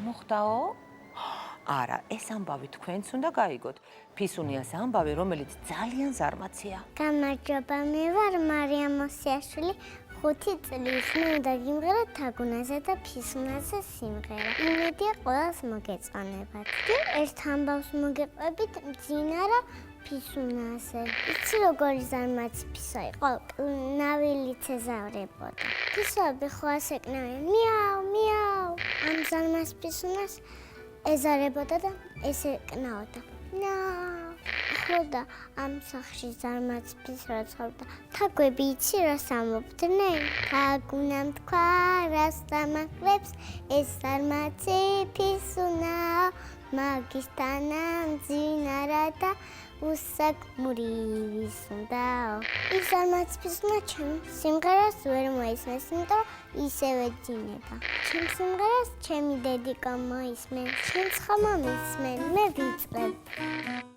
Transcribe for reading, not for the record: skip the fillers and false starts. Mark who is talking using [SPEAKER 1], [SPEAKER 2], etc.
[SPEAKER 1] მოხდაო? არა, ეს ამბავი თქვენც უნდა გაიგოთ. ფისუნიას ამბავი, რომელიც ძალიან ზარმაცია.
[SPEAKER 2] გამარჯობა, მე ვარ მარიამ მოსიაშვილი. 5 წლის მე უნდა გიმღერა თაგუნაზე და ფისუნაზე სიმღერა. იმედია ყველას მოგეწონებათ. ერთ ამბავს მოგეყვებით მძინარა ფისუნაზე. იცი როგორი ზარმაცი ფისა იყო? ნავილიც ეზავრებოდა. ფისოები ხო ასე კნავენ, მიაუ, მიაუ. ამ ზარმას ფისუნას ეზარებოდა და ესე კნაოდა. ახლა ამ სახლში ზარმაც ფისრა ცხოვრობდა. თაგვები იცი რას ამობდნენ? თაგუნამ თქვა რას დამაკლებს ეს ზარმაცი ფისუნაა მაგისთანა მძინარა და უსაკმური ვისუნდაო. ის ზარმაც ფისუნა ჩემ სიმღერას ვერ მოისმენს, იმიტომ ისევე ძინება. ჩემ სიმღერას ჩემი დედიკა მოისმენს, ჩემს ხმა მისმენ, მე ვიწყებ.